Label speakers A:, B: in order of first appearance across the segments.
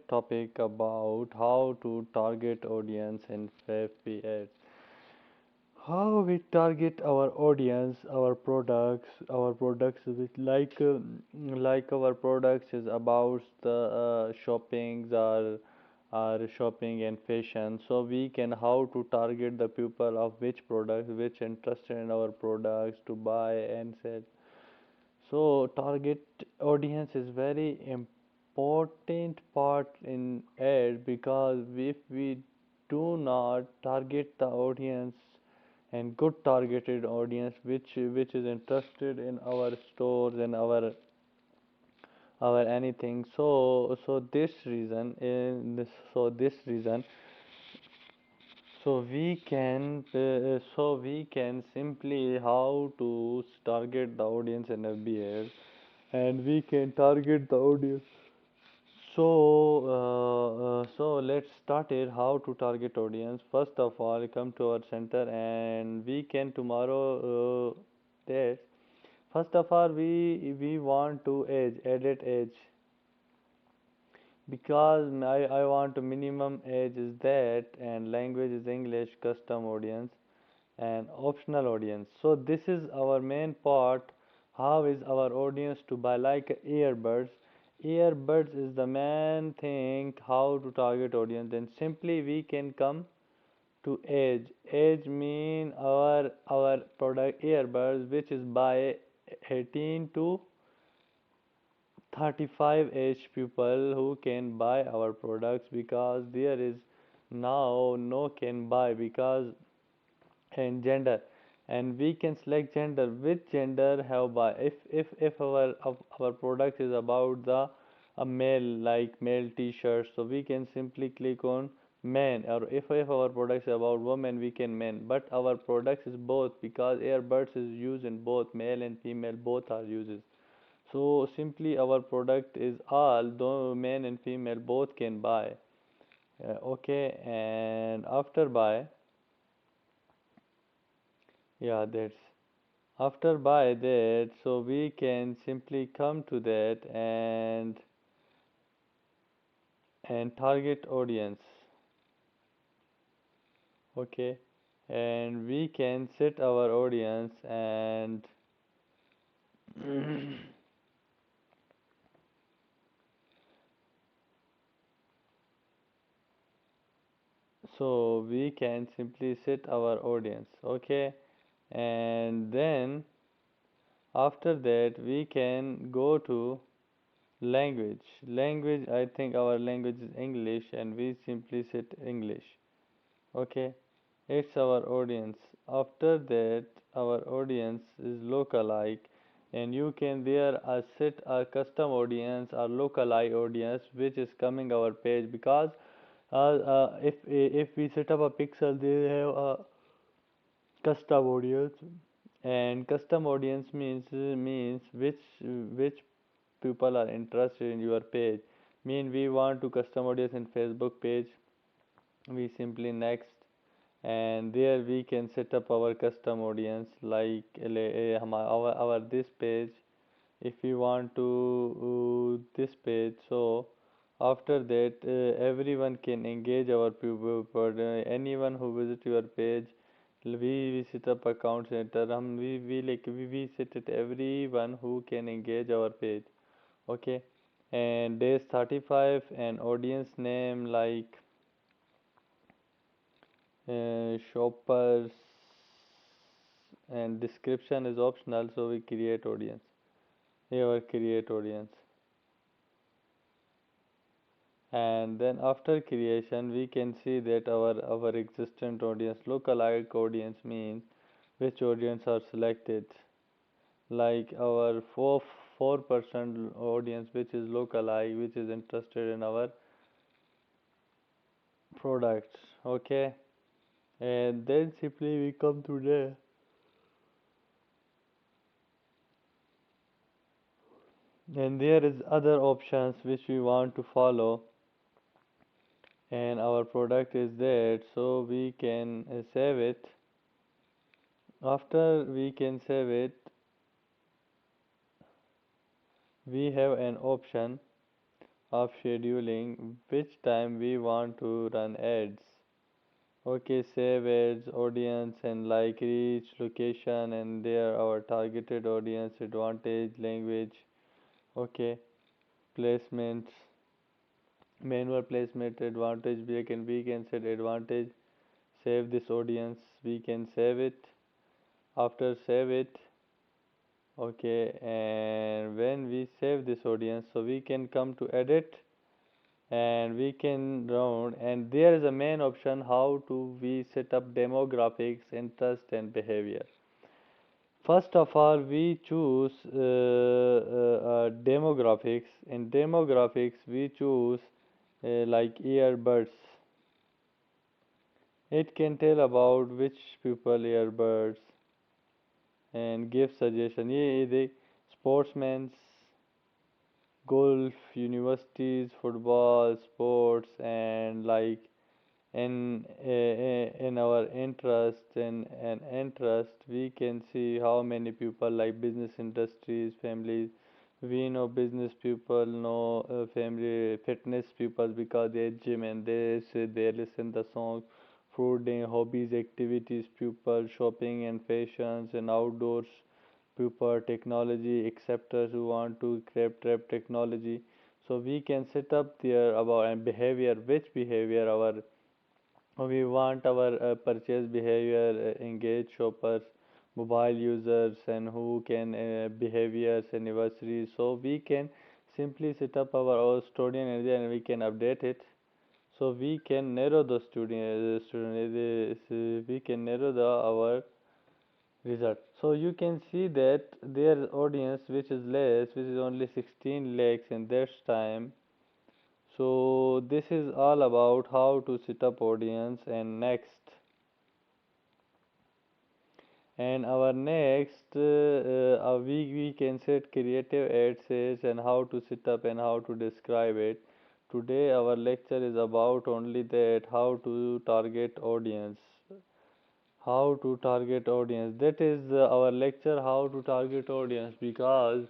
A: topic about how to target audience in FBA. How we target our audience, our products with like our products is about the shoppings are shopping and fashion. So we can how to target the people of which product, which interested in our products to buy and sell. So target audience is very important part in ad because if we do not target the audience and good targeted audience which is interested in our stores and our anything this reason so we can simply how to target the audience in FBS and we can target the audience. So let's start it how to target audience. First of all, come to our center and we can tomorrow this. First of all, we want to edit age because I want a minimum age is that and language is English, custom audience and optional audience. So this is our main part. How is our audience to buy like earbuds? Earbuds is the main thing how to target audience. Then simply we can come to age. Age mean our product earbuds which is by 18 to 35 age people who can buy our products because there is now no can buy because and gender and we can select gender which gender have by if our product is about the a male like male t-shirts so we can simply click on men or if our products is about women we can men but our products is both because earbuds is used in both male and female both are uses so simply our product is all though men and female both can buy. Okay and after buy yeah that's after by that so we can simply come to that and target audience. Okay and we can set our audience and so we can simply set our audience. Okay and then after that we can go to language. I think our language is English and we simply set English. Okay it's our audience. After that, our audience is lookalike, and you can there set a custom audience or lookalike audience which is coming our page because if we set up a pixel, they have a custom audience, and custom audience means which people are interested in your page. Mean we want to custom audience in Facebook page. We simply next and there we can set up our custom audience like our this page if we want to this page so after that everyone can engage our people anyone who visit your page we set up account center we set it everyone who can engage our page. Okay and days 35 and audience name like shoppers and description is optional so we create audience here create audience and then after creation we can see that our existent audience lookalike audience means which audience are selected like our 4% audience which is lookalike which is interested in our products. Okay and then simply we come to there and there is other options which we want to follow and our product is there so we can save it. After we can save it we have an option of scheduling which time we want to run ads. Okay, save ads, audience and like reach, location and there our targeted audience, advantage, language. Okay, placements, manual placement, advantage, we can set advantage, save this audience, we can save it. After save it, okay, and when we save this audience, so we can come to edit and we can round, and there is a main option how to we set up demographics, interest and behavior. First of all, we choose demographics. In demographics, we choose like earbuds. It can tell about which people earbuds and give suggestion. Yeah, the sportsmen, golf, universities, football, sports, and like in our interest and interest we can see how many people like business industries, families. We know business people know family fitness people because they gym and they say they listen the songs. Food and hobbies, activities, people shopping and fashions and outdoors people, technology acceptors who want to grab technology. So we can set up there about and behavior, which behavior we want our purchase behavior, engage shoppers, mobile users, and who can behaviors, anniversaries. So we can simply set up our student area and we can update it. So we can narrow the we can narrow the our result. So you can see that their audience which is less, which is only 16 lakhs in this time. So this is all about how to set up audience and next. And our next we can set creative ads and how to set up and how to describe it. Today our lecture is about only that how to target audience. How to target audience. That is our lecture how to target audience because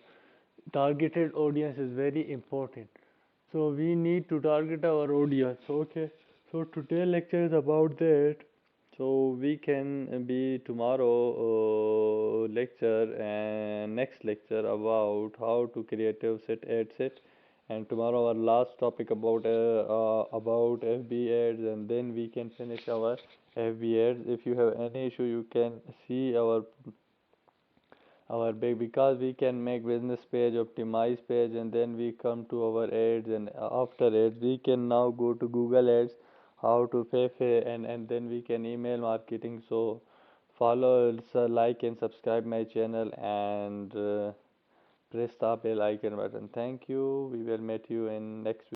A: targeted audience is very important. So we need to target our audience. Okay. So today lecture is about that. So we can be tomorrow lecture and next lecture about how to creative set ad set, and tomorrow our last topic about FB ads, and then we can finish our FB ads. If you have any issue, you can see our big because we can make business page, optimize page, and then we come to our ads, and after ads we can now go to Google ads, how to pay and then we can email marketing. So follow, like and subscribe my channel and press the bell icon button. Thank you, we will meet you in next